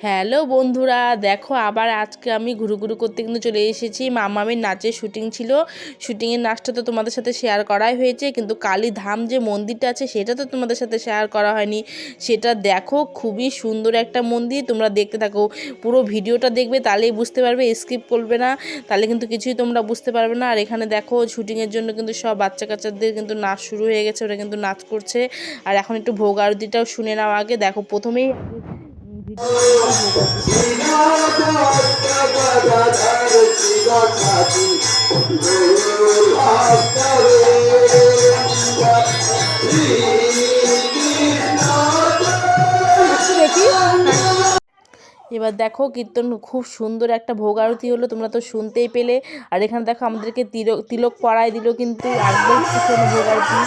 Hello বন্ধুরা, দেখো আবার আজকে আমি ঘুরু করতে কিন্তু চলে এসেছি। মামামের নাচের শুটিং ছিল। শুটিংয়ের নাচটা তো তোমাদের সাথে শেয়ার করাই হয়েছে, কিন্তু কালীধাম যে মন্দিরটা আছে সেটা তো তোমাদের সাথে শেয়ার করা হয়নি। সেটা দেখো, খুবই সুন্দর একটা মন্দির। তোমরা দেখতে থাকো, পুরো ভিডিওটা দেখবে, তাহলেই বুঝতে পারবে। স্কিপ করবে না, তাহলে কিন্তু কিছুই তোমরা বুঝতে পারবে না। আর এখানে দেখো, শুটিংয়ের জন্য কিন্তু সব বাচ্চা কাচ্চাদের কিন্তু নাচ শুরু হয়ে গেছে, ওরা কিন্তু নাচ করছে। আর এখন একটু ভোগ আরতিটাও শুনে নাও আগে। দেখো প্রথমেই এবার দেখো কীর্তন খুব সুন্দর একটা ভোগ আরতি হলো, তোমরা তো শুনতেই পেলে। আর এখানে দেখো আমাদেরকে তিলক পরায় দিল, কিন্তু একদম সুন্দর ভোগ আরতি।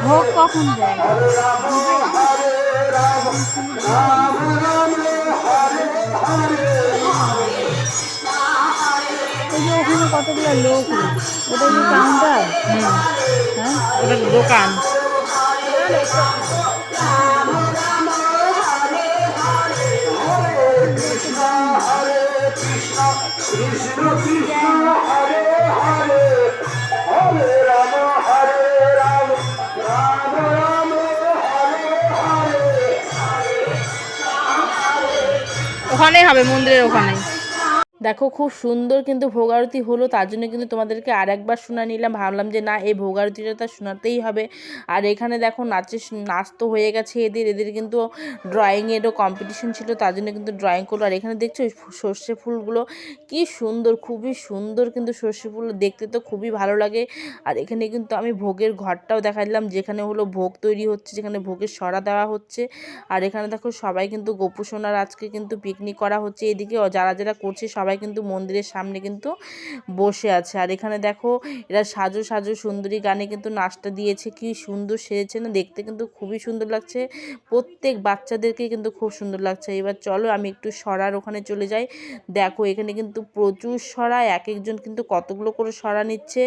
ভোগ কখন দেয়? ওই যে ওখানে কতগুলো লোক, ওটা কি কাউন্টার? হ্যাঁ, ওটা দোকান। ওখানেই হবে, মন্দিরের ওখানে। দেখো খুব সুন্দর কিন্তু ভোগ আরতি হলো, তার জন্য কিন্তু তোমাদেরকে আর একবার শোনা নিলাম। ভাবলাম যে না, এই ভোগ আরতিটা তো শোনাতেই হবে। আর এখানে দেখো নাচ তো হয়ে গেছে এদের কিন্তু ড্রয়িংয়েরও কম্পিটিশন ছিল, তার জন্য কিন্তু ড্রয়িং করলো। আর এখানে দেখছো সর্ষে ফুলগুলো কি সুন্দর, খুবই সুন্দর কিন্তু সর্ষে ফুল দেখতে তো খুবই ভালো লাগে। আর এখানে কিন্তু আমি ভোগের ঘরটাও দেখা দিলাম, যেখানে হলো ভোগ তৈরি হচ্ছে, যেখানে ভোগের সরা দেওয়া হচ্ছে। আর এখানে দেখো সবাই কিন্তু গোপু সোনার আজকে কিন্তু পিকনিক করা হচ্ছে। এদিকে যারা যারা করছে সবাই কিন্তু মন্দিরের সামনে কিন্তু বসে আছে। আর এখানে দেখো এরা সাজু সাজু সুন্দরী গানে কিন্তু নাচটা দিয়েছে, কি সুন্দর সেরেছে না, দেখতে কিন্তু খুবই সুন্দর লাগছে। প্রত্যেক বাচ্চাদেরকে কিন্তু খুব সুন্দর লাগছে। এবার চলো আমি একটু সরার ওখানে চলে যাই। দেখো এখানে কিন্তু প্রচুর সরা, এক একজন কিন্তু কতগুলো করে সরা নিচ্ছে।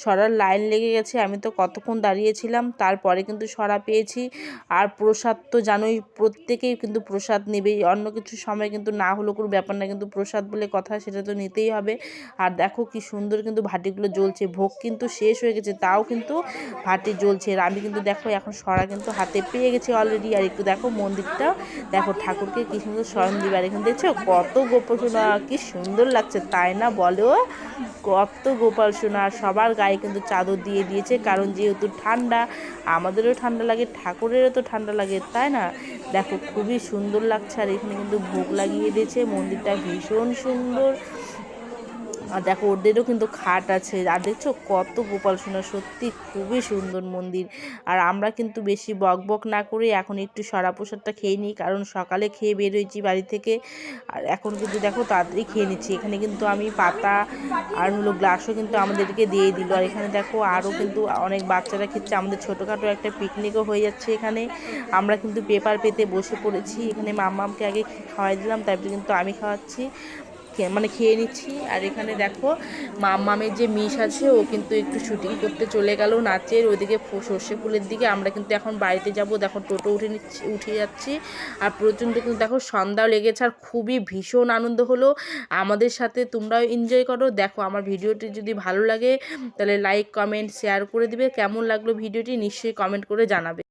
সরার লাইন লেগে গেছে, আমি তো কতক্ষণ দাঁড়িয়েছিলাম, তারপরে কিন্তু সরা পেয়েছি। আর প্রসাদ তো জানোই, প্রত্যেকেই কিন্তু প্রসাদ নেবেই, অন্য কিছু সময় কিন্তু না হলো কোনো ব্যাপার না, কিন্তু প্রসাদ বলে কথা, সেটা তো নিতেই হবে। আর দেখো কি সুন্দর কিন্তু ভাটিগুলো জ্বলছে, ভোগ কিন্তু শেষ হয়ে গেছে তাও কিন্তু ভাটি জ্বলছে। আর আমি কিন্তু দেখো এখন সরা কিন্তু হাতে পেয়ে গেছি অলরেডি। আর একটু দেখো মন্দিরটা, দেখো ঠাকুরকে কি সুন্দর স্মরণ দিবে। আর এখানে দেখছো কত গোপাল সোনা, কি সুন্দর লাগছে তাই না বলো? কত গোপাল সোনা, সবার গায়ে কিন্তু চাদর দিয়ে দিয়েছে, কারণ যেহেতু ঠান্ডা, আমাদেরও ঠান্ডা লাগে, ঠাকুরেরও তো ঠান্ডা লাগে, তাই না? দেখো খুবই সুন্দর লাগছে। আর এখানে কিন্তু ভোগ লাগিয়ে দিয়েছে, মন্দিরটা ভীষণ সুন্দর। আর দেখো ওদেরও কিন্তু খাট আছে। আর দেখছো কত গোপাল সোনা, সত্যি খুবই সুন্দর মন্দির। আর আমরা কিন্তু বেশি বক না করে এখন একটু সরা প্রসাদটা খেয়ে নিই, কারণ সকালে খেয়ে বের হয়েছি বাড়ি থেকে। আর এখন কিন্তু দেখো তাড়াতাড়ি খেয়ে নিচ্ছি। এখানে কিন্তু আমি পাতা আর হলো গ্লাসও কিন্তু আমাদেরকে দিয়ে দিল। আর এখানে দেখো আরও কিন্তু অনেক বাচ্চারা খেচ্ছে, আমাদের ছোটোখাটো একটা পিকনিকও হয়ে যাচ্ছে এখানে। আমরা কিন্তু পেপার পেতে বসে পড়েছি। এখানে মাম্মামকে আগে খাওয়াই দিলাম, তারপরে কিন্তু আমি খাওয়াচ্ছি, মানে খেয়ে নিচ্ছি। আর এখানে দেখো মামের যে মিস আছে, ও কিন্তু একটু শুটিং করতে চলে গেল নাচের ওইদিকে, সর্ষে ফুলের দিকে। আমরা কিন্তু এখন বাড়িতে যাব। দেখো টোটো উঠে যাচ্ছি। আর প্রচণ্ড কিন্তু দেখো সন্ধ্যাও লেগেছে, আর খুবই ভীষণ আনন্দ হলো আমাদের সাথে। তোমরাও এনজয় করো। দেখো আমার ভিডিওটি যদি ভালো লাগে তাহলে লাইক কমেন্ট শেয়ার করে দিবে। কেমন লাগলো ভিডিওটি নিশ্চয়ই কমেন্ট করে জানাবে।